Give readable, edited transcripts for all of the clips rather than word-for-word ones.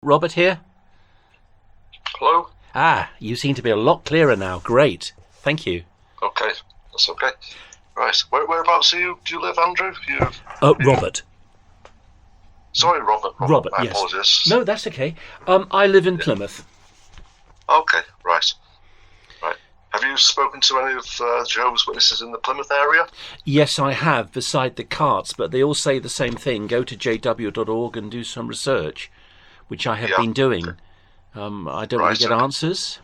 Robert here. Hello? You seem to be a lot clearer now. Great. Thank you. Okay, that's okay. Right, whereabouts do you live, Andrew? Robert. Sorry, Robert. Robert, My yes. apologies. No, that's okay. I live in Plymouth. Okay, right. Have you spoken to any of Jehovah's Witnesses in the Plymouth area? Yes, I have, beside the carts, but they all say the same thing. Go to jw.org and do some research, which I have been doing. I don't really get answers.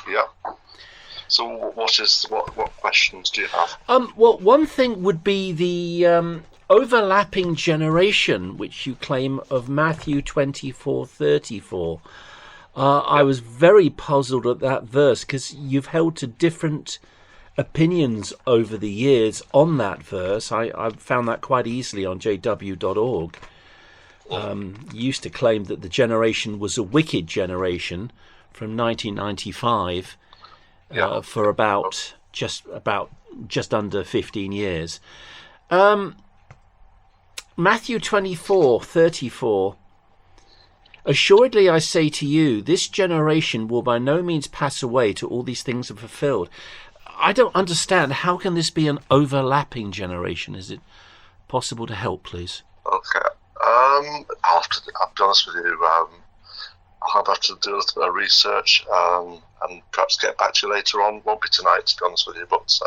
Yeah. So what questions do you have? Well, one thing would be the overlapping generation, which you claim of Matthew 24:34. I was very puzzled at that verse because you've held to different opinions over the years on that verse. I found that quite easily on jw.org. You used to claim that the generation was a wicked generation from 1995 for just under 15 years. Matthew 24:34. Assuredly I say to you, this generation will by no means pass away till all these things are fulfilled. I don't understand. How can this be an overlapping generation? Is it possible to help, please? Okay. I'll be honest with you. I'll have to do a little bit of research and perhaps get back to you later on. Won't be tonight, to be honest with you. But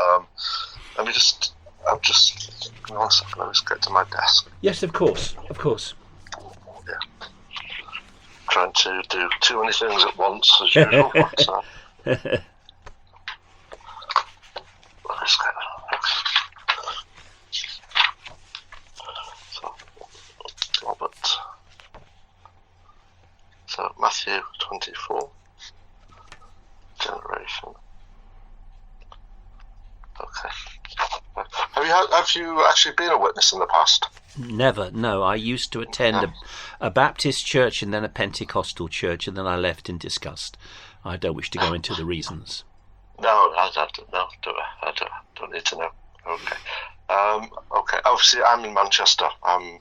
let me just. I'll just. Give me 1 second. Let me just get to my desk. Yes, of course. Yeah. Trying to do too many things at once, as usual. So, Robert. So Matthew 24 generation. Okay. Have you actually been a witness in the past? Never, no. I used to attend a Baptist church and then a Pentecostal church, and then I left in disgust. I don't wish to go into the reasons. No, I don't need to know. Okay. Okay. Obviously, I'm in Manchester. I'm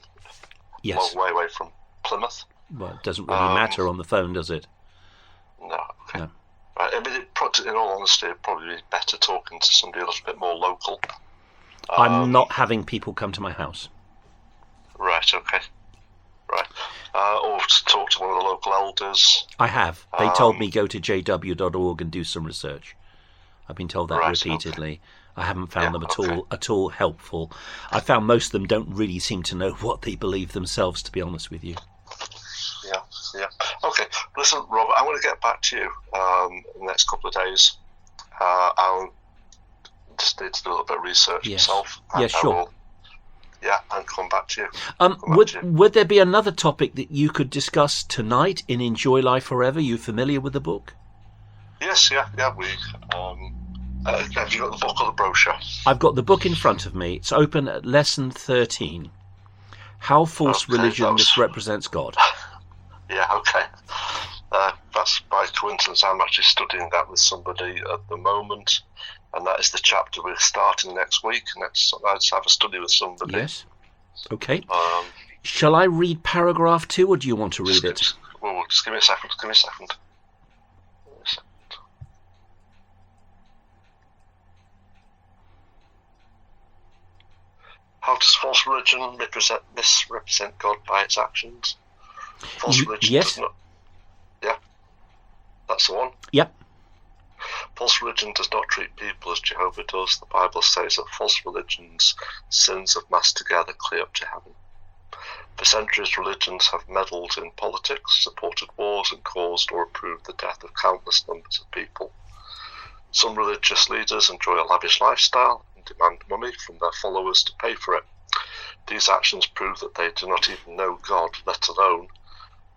a long way away from Plymouth. Well, it doesn't really matter on the phone, does it? No. Okay. No. Right. I mean, in all honesty, it'd probably be better talking to somebody a little bit more local. I'm not having people come to my house. Right, okay. Right. Or to talk to one of the local elders. I have. They told me go to jw.org and do some research. I've been told that repeatedly. Okay. I haven't found them at all helpful. I found most of them don't really seem to know what they believe themselves, to be honest with you. Yeah. Okay. Listen, Robert, I'm going to get back to you in the next couple of days. I'll just need to do a little bit of research myself. Yes, sure. And come back to you. Would there be another topic that you could discuss tonight in Enjoy Life Forever? You familiar with the book? Yes, yeah. We. Have you got the book or the brochure? I've got the book in front of me. It's open at lesson 13. How false religion misrepresents God. Yeah, okay. That's by coincidence. I'm actually studying that with somebody at the moment. And that is the chapter we're starting next week. Let's have a study with somebody. Yes. Okay. Shall I read paragraph 2, or do you want to read it? Well, just give me a second. How does false religion misrepresent God by its actions? False religion does not. Yeah, that's the one. Yep. False religion does not treat people as Jehovah does. The Bible says that false religion's sins have massed together clear up to heaven. For centuries, religions have meddled in politics, supported wars, and caused or approved the death of countless numbers of people. Some religious leaders enjoy a lavish lifestyle and demand money from their followers to pay for it. These actions prove that they do not even know God, let alone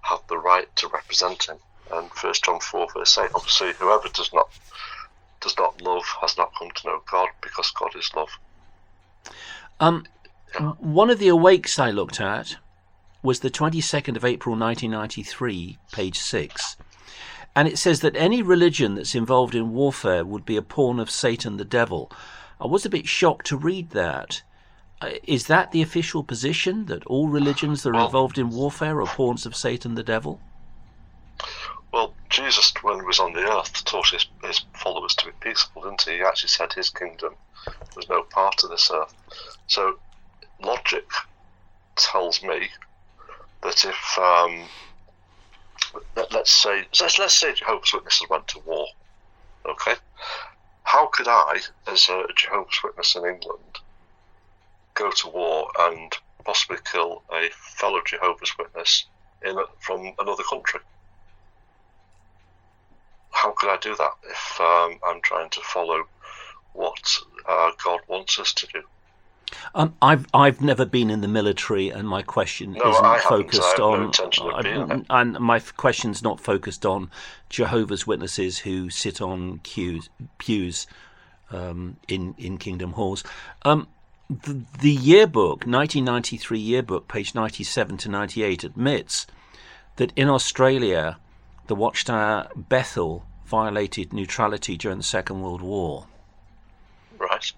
have the right to represent him. And 1 John 4 verse 8, obviously, whoever does not love has not come to know God, because God is love. One of the awakes I looked at was the 22nd of April 1993, page 6. And it says that any religion that's involved in warfare would be a pawn of Satan the devil. I was a bit shocked to read that. Is that the official position, that all religions that are involved in warfare are pawns of Satan the devil? Jesus, when he was on the earth, taught his followers to be peaceable, didn't he? He actually said his kingdom was no part of this earth. So logic tells me that if let's say Jehovah's Witnesses went to war, okay, how could I, as a Jehovah's Witness in England, go to war and possibly kill a fellow Jehovah's Witness from another country? How could I do that if I'm trying to follow what God wants us to do? I've never been in the military, and my question isn't focused on. And my question's not focused on Jehovah's Witnesses who sit on pews in Kingdom halls. The yearbook, 1993 yearbook, page 97 to 98, admits that in Australia, the Watchtower Bethel violated neutrality during the Second World War. Right.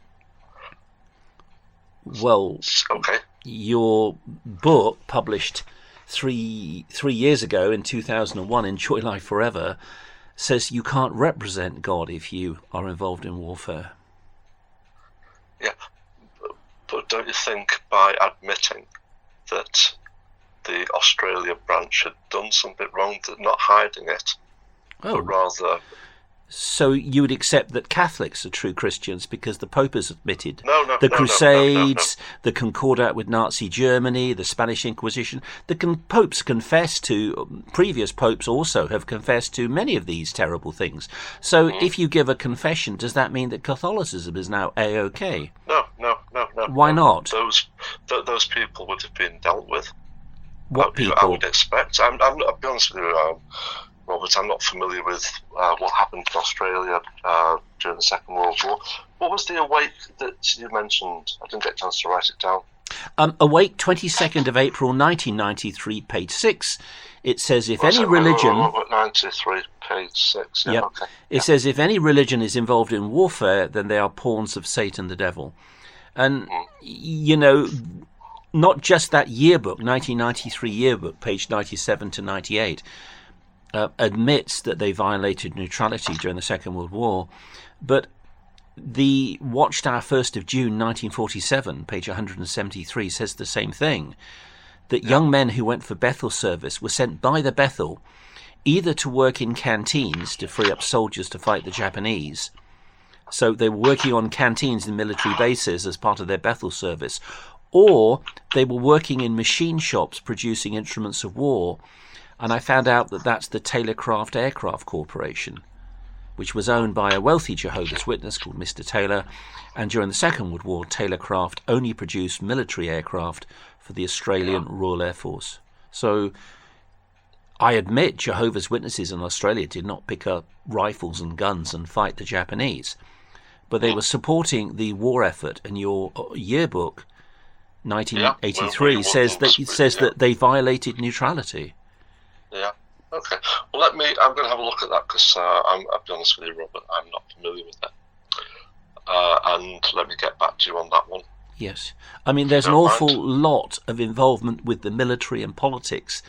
Well, okay. Your book, published three years ago in 2001 in Joy Life Forever, says you can't represent God if you are involved in warfare. Yeah, but don't you think by admitting that the Australia branch had done something wrong, that not hiding it, but rather... So you would accept that Catholics are true Christians because the Pope has admitted the Crusades, the Concordat with Nazi Germany, the Spanish Inquisition. Popes confess to, previous popes also have confessed to many of these terrible things. So if you give a confession, does that mean that Catholicism is now A-OK? No. Why not? Those people would have been dealt with. What people? I would expect. I'll be honest with you, Robert, I'm not familiar with what happened in Australia during the Second World War. What was the awake that you mentioned? I didn't get a chance to write it down. Awake, 22nd of April 1993, page 6. It says if any religion... 93, page 6. Yeah, okay. It says if any religion is involved in warfare, then they are pawns of Satan the devil. And, you know, not just that yearbook, 1993 yearbook, page 97 to 98, admits that they violated neutrality during the Second World War, but the Watchtower 1st of June 1947, page 173, says the same thing, that young men who went for Bethel service were sent by the Bethel either to work in canteens to free up soldiers to fight the Japanese, so they were working on canteens in military bases as part of their Bethel service, or they were working in machine shops producing instruments of war. And I found out that that's the Taylor-Craft Aircraft Corporation, which was owned by a wealthy Jehovah's Witness called Mr. Taylor. And during the Second World War, Taylor-Craft only produced military aircraft for the Australian Royal Air Force. So I admit Jehovah's Witnesses in Australia did not pick up rifles and guns and fight the Japanese, but they were supporting the war effort. And your yearbook, 1983, says that they violated neutrality. Yeah. Okay. Well, I'm going to have a look at that because I'll be honest with you, Robert, I'm not familiar with that. And let me get back to you on that one. Yes. I mean, there's an awful lot of involvement with the military and politics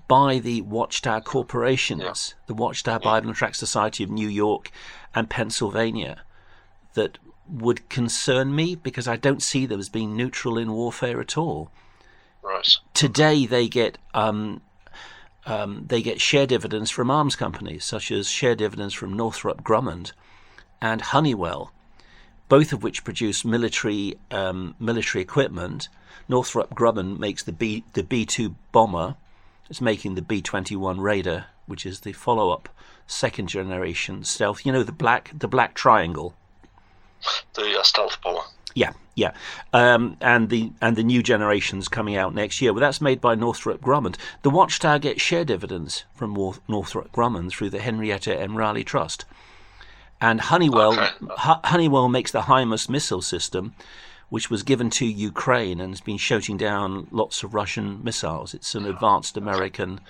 by the Watchtower corporations, the Watchtower Bible and Tract Society of New York and Pennsylvania, that would concern me because I don't see them as being neutral in warfare at all. Right. Today they get share dividends from arms companies, such as share dividends from Northrop Grumman and Honeywell, both of which produce military equipment. Northrop Grumman makes the B-2 bomber. It's making the B-21 Raider, which is the follow-up second generation stealth. You know, the black triangle. The stealth bomber. Yeah. And the new generation's coming out next year. Well, that's made by Northrop Grumman. The Watchtower gets share dividends from Northrop Grumman through the Henrietta M. Riley Trust. And Honeywell makes the HIMARS missile system, which was given to Ukraine and has been shooting down lots of Russian missiles. It's an advanced American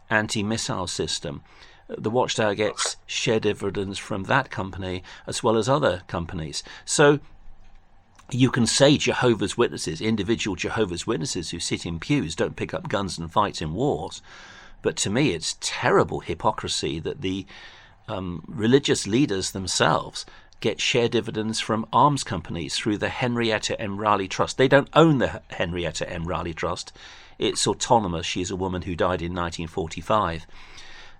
anti-missile system. The Watchtower gets share dividends from that company as well as other companies. So you can say Jehovah's Witnesses, individual Jehovah's Witnesses who sit in pews, don't pick up guns and fight in wars. But to me, it's terrible hypocrisy that the religious leaders themselves get share dividends from arms companies through the Henrietta M. Riley Trust. They don't own the Henrietta M. Riley Trust. It's autonomous. She's a woman who died in 1945.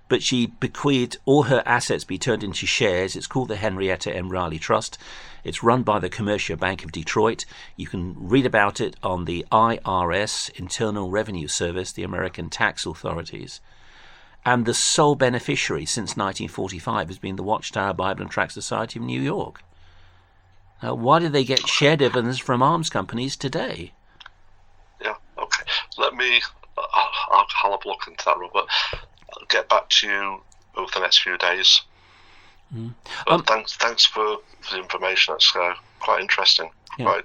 But she bequeathed all her assets be turned into shares. It's called the Henrietta M. Riley Trust. It's run by the Commercial Bank of Detroit. You can read about it on the IRS, Internal Revenue Service, the American tax authorities. And the sole beneficiary since 1945 has been the Watchtower Bible and Tract Society of New York. Now, why do they get share dividends from arms companies today? Yeah, okay. I'll have a look into that, Robert. I'll get back to you over the next few days. Thanks for the information. That's quite interesting. Yeah.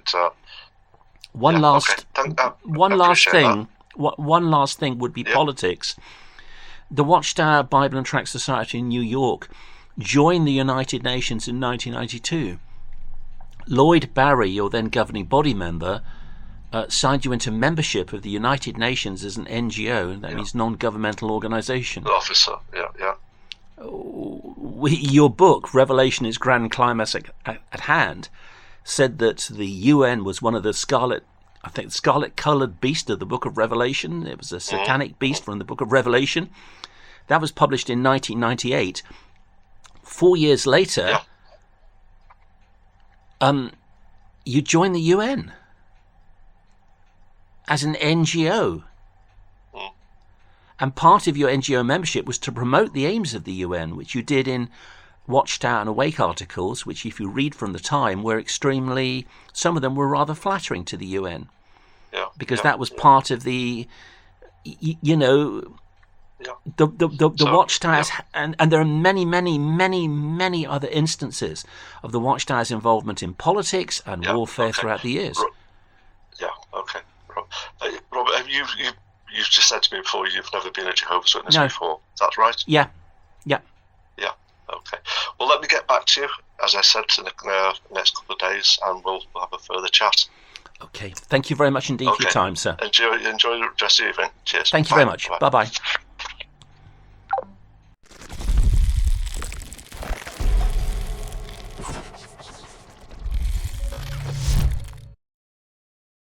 One last thing would be politics. The Watchtower Bible and Tract Society in New York joined the United Nations in 1992. Lloyd Barry, your then governing body member, signed you into membership of the United Nations as an NGO. That means non-governmental organisation. Officer, yeah. Your book, Revelation is Grand Climax at Hand, said that the UN was one of the scarlet-coloured beast of the book of Revelation. It was a satanic beast from the book of Revelation. That was published in 1998. 4 years later, you joined the UN as an NGO. And part of your NGO membership was to promote the aims of the UN, which you did in Watchtower and Awake articles, which, if you read from the time, were some of them were rather flattering to the UN. Because that was part of the, the Watchtowers, and there are many, many, many, many other instances of the Watchtowers' involvement in politics and warfare throughout the years. Robert, you've just said to me before you've never been a Jehovah's Witness before. Is that right? Yeah. Okay. Well, let me get back to you, as I said, in the next couple of days, and we'll have a further chat. Okay. Thank you very much indeed for your time, sir. Enjoy the rest of the evening. Cheers. Thank you very much. Bye-bye.